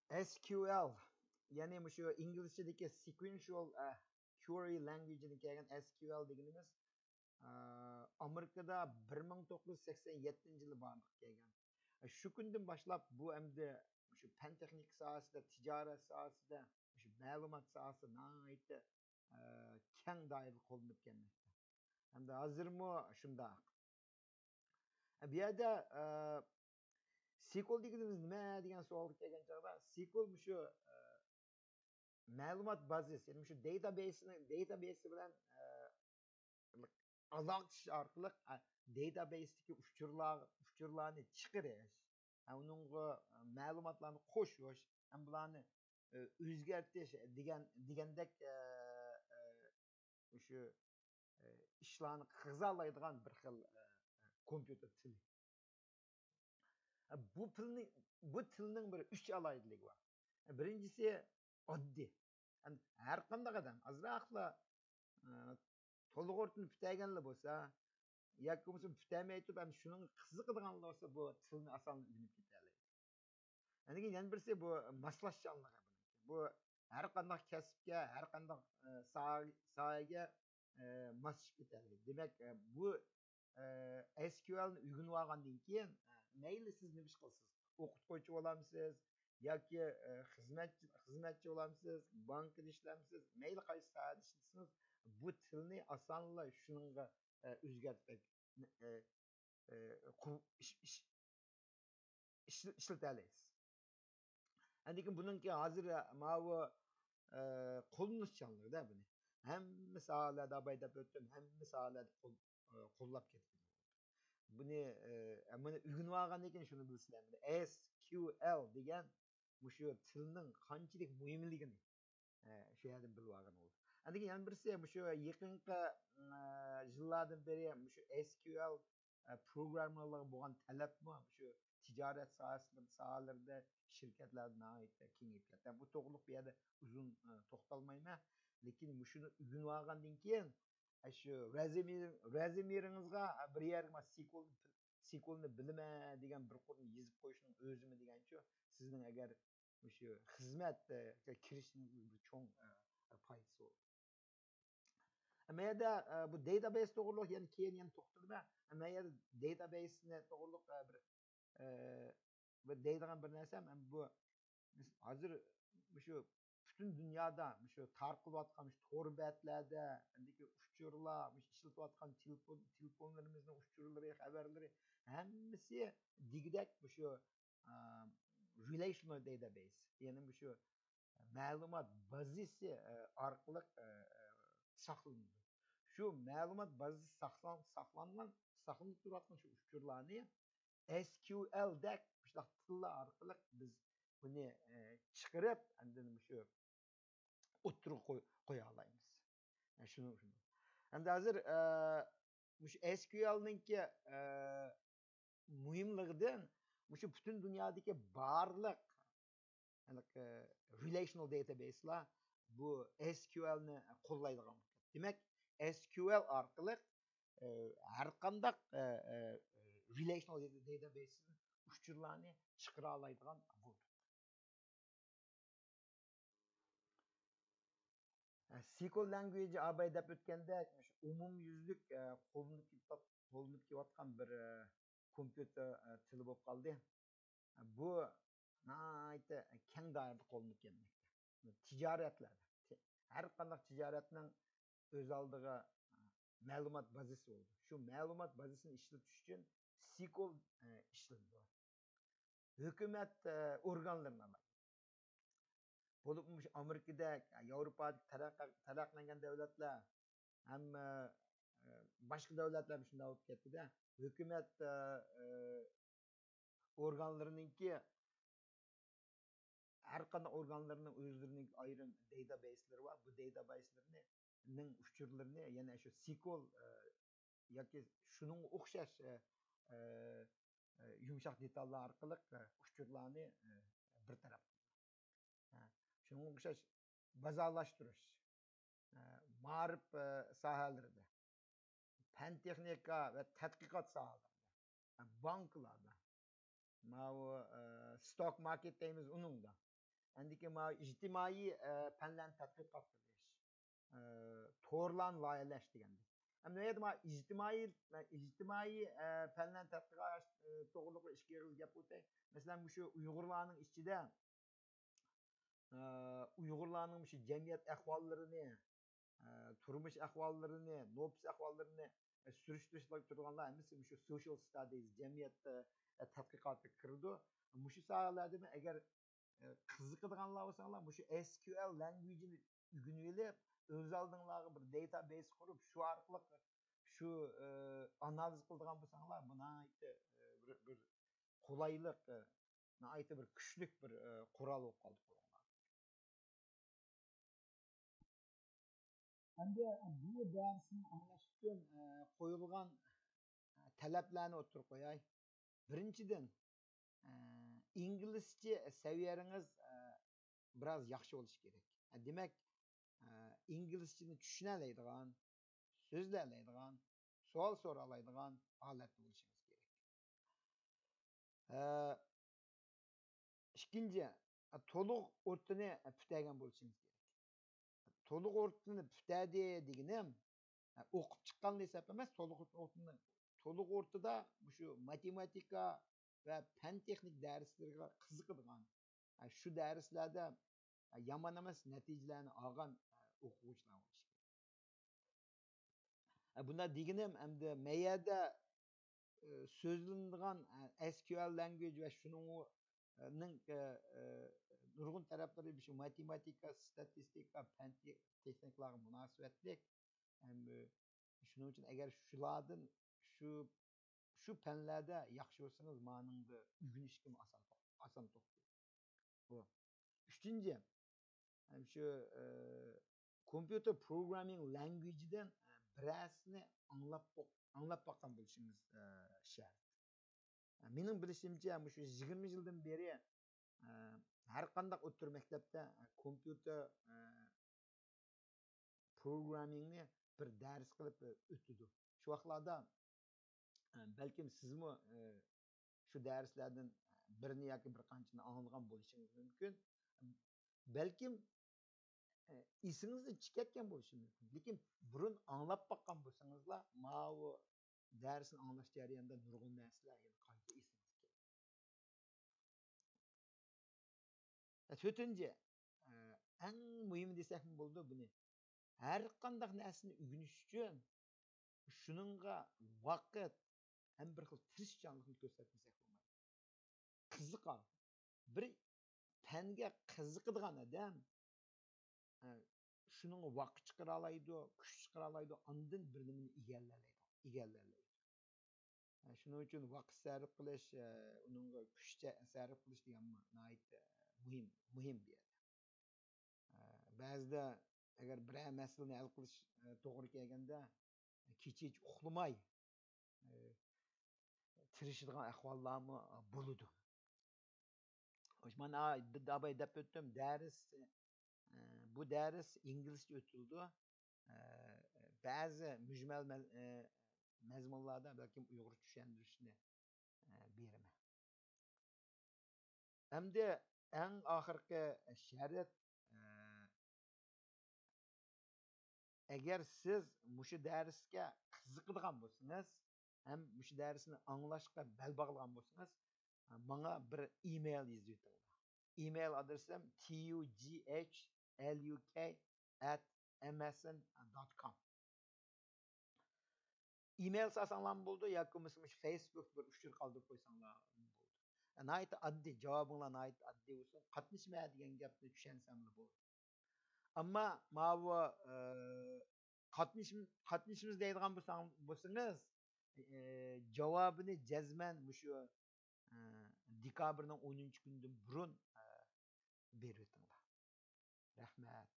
SQL, yani şu İngilizce'deki sequential query language'ini kelgan SQL deganimiz Amerikada 1987 yılı barliqqa kelgan. Shu kundan boshlab bu endi shu fan texnik sohasida, tijorat sohasida, shu ma'lumot sohasida nihoyatda keng doirada qo'llanib kelmoqda. Hamda hozirmi shundoq. Bu yerda SQL deganimiz nima degan savolga kelgan chog'da SQL shu ma'lumot bazasi, ya'ni shu database bilan aloqash orqali databasedagi uchurlarni chiqarish, uningga ma'lumotlarni qo'shish, ham bularni o'zgartirish degandek shu ishlarni qilg'izoladigan bir xil kompyuter tili. Bu tilning bir uch alohidaligi bor. Birinchisi oddiy. Har qanday odam azroqla to'liq o'rganib bitaganlar bo'lsa, yoki bo'lmasa bitamay turib ham shuning qiziqadiganlar bo'lsa, bu tilni oson o'rganib ketadi. Yana birisi bu moslashchanligi. Bu har qanday kasbga, har qanday sohaga moslashib ketadi. Demak, bu SQLni o'rganib olgandan keyin mayli siz nima ish qilsiz, o'qituvchi bo'lamsiz yoki xizmatchi bo'lamsiz, bankda ishlamsiz, mayli qaysi sohada ishlasangiz, bu tilni osonla shunga o'zgartirib ishlata olasiz. Lekin buningki hozir bu qo'llanishchanligida buni hamma sohalarda abaydab o'tdim, hamma sohalarda qo'llab ketgan. Buni o'rganib olgandan keyin shuni bilsizlar. SQL degan shu tilning qanchalik muhimligini shu yerdan bilib olgan bo'ldi. Lekin yana birisi shu yaqinqi yillardan beri shu SQL programmerlarga bo'lgan talabmi shu tijorat sohalarida shirkatlarda kengayib ketdi. Bu to'g'riliq bu yerda uzun to'xtalmayman. Lekin shuni o'rganib olgandan keyin shu rezyumeringizga bir yerga SQLni bilaman degan bir qo'lni yozib qo'yishning o'zimi degancha sizning agar shu xizmatga kirishingizga bir cho'ng foydasi bo'ldi. Bu yerda bu database to'g'riliq yana keyin to'xtalma. Bu yerda databaseni to'g'riliq bir deydigan bir narsam bu hozir shu butun dunyoda shu tarqalayotgan to'r betlarda uchurlar, ishlatayotgan telefonlarimizning uchurlari, xabarlari hammasi digidek shu relational database, ya'ni shu ma'lumot bazasi orqali saqlanadi. Shu ma'lumot bazasi saqlanib turadigan shu uchurlarni SQL dek tillar orqali biz buni chiqarib, shu o'ttirib qo'ya olamiz. Shuni. Endi hozir shu SQL'ninki muhimligidan shu butun dunyodagi barliq relational database'lar bu SQLni qo'llaydigan. Demak, SQL orqali har qanday relational database'ning uchurlarni chiqara oladigan bo'ldi. SQL language abay deb o'tganda umumyuzlik qo'llanib kelayotgan bir kompyuter tili bo'lib qoldi. Bu nihoyatda keng doirada qo'llanib kelmoqda. Tijoratlarda har qanday tijoratning o'z oldiga ma'lumot bazasi bo'ldi. Shu ma'lumot bazasini ishlatish uchun SQL ishlanadi. Hukumat organlarining bo'lib Amerikada, Yevropada taraqqiylangan davlatlar hamma boshqa davlatlar shunday bo'lib ketdi-da. Hukumat organlarininki har qanday organlarning o'zlarining ayrim database'lari bor. Bu database'larning uchurlarini yana shu SQL yoki shuning o'xshash yumshoq detallar orqali uchurlarni bir taraf shunga o'xshash bazalashtirish, ma'rif sohalarida, fan texnika va tadqiqot sohalarida, banklarda, stock market deymiz uningda, Andiki ma ijtimoiy fanlarni tadqiqot qilish, to'g'rilan loyihalash deganda. Endi bu yerda ma ijtimoiy fanlarni tadqiqot to'g'riliq ishga gap o'tay. Masalan, shu Uyg'urlarning ichida Uyg'urlarning shu jamiyat ahvollarini, turmush ahvollarini, nopis ahvollarini surishtirishga turganlar hammasi shu social studies, jamiyat tadqiqoti kirdi. Shu sohalarda agar qiziqadiganlar bo'lsanglar, shu SQL language'ni o'rganib olib, o'z oldinglarga bir database qurib, shu orqali shu analiz qiladigan bo'lsanglar, bu bir qulaylik, bir kuchlik bir qurol bo'lib qoldi. Endi bu darsni anglash uchun qo'yilgan talablarni o'tirib qo'yay. Birinchidan, inglizcha saviyangiz biroz yaxshi bo'lishi kerak. Demak, inglizchani tushunoladigan, so'zlaydigan, savol so'raoladigan holatda bo'lishingiz kerak. Ikkinchi, to'liq o'rtani putagan bo'lishingiz kerak. To'liq o'rtani putadi deganim o'qib chiqqanni hesab emas, to'liq o'rtada shu matematika va fan texnik darslarga qiziqadigan, shu darslarda yomon emas natijalarni olgan o'quvchilar bo'lishi kerak. Bunda deganim endi mayada so'zlanadigan SQL language va shuning nurg'un taraflari shu matematika, statistika, fan texniklarga munosabatlik. Shuning uchun agar shulardan shu fanlarda yaxshi bo'lsangiz, ma'ningda o'rganishga oson to'xtaydi. Bu. Uchinchi, shu computer programming language'dan birasini anglab boqqan bo'lishingiz shart. Mening bilishimcha, shu 20 yildan beri har qanday o'rta maktabda kompyuter programmingni bir dars qilib o'tdi. Shu vaqtlarda balkim sizmi shu darslardan birini yoki bir qanchani anglagan bo'lishingiz mumkin. Balkim esingizdan chiqib ketgan bo'lishi mumkin. Lekin burun anglab boqqan bo'lsangizlar, bu darsni anglash jarayonida nurg'un narsalar qayta esingiz keladi. To'rtinchi, eng muhim desak bo'ldi buni. Har qanday narsani o'rganish uchun shuningga vaqt ham bir xil tirishchanlikni ko'rsatmasak bo'lmaydi. Qiziqar. Bir fanga qiziqadigan odam shuning vaqt chiqara oladi, kuch chiqara oladi, ondan bir nimani egallaydi. Shuning uchun vaqt sarf qilish, uningga kuch sarf qilish degan muhim deydi. Ba'zida agar biror masalani hal qilish to'g'ri kelganda kecha uxlamay tirishadigan ahvollarmi bo'ladi. Mana dabay deb o'tdim, bu dars inglizcha o'tildi. Ba'zi mujmal mazmunlarda balkim uyg'urcha tushuntirishni beraman. Hamda eng oxirgi shart, agar siz mushu darsga qiziqadigan bo'lsangiz, ham mushu darsni anglashga bel bog'lagan bo'lsangiz, menga bir email yozing. Email adresim tugluk@msn.com. Email sasanglar bo'ldi yoki Facebook bir uchur qoldirib qo'ysanglar bo'ldi. Nayt oddiy javobinglar nayt oddiy bo'lsin. Qatnashma degan gapni tushunsamlar bo'ldi. Ammo bu qatnashimiz deydigan bo'lsangiz, javobini jazman shu dekabrning 10-kundan burun berib o'tinglar. Rahmat.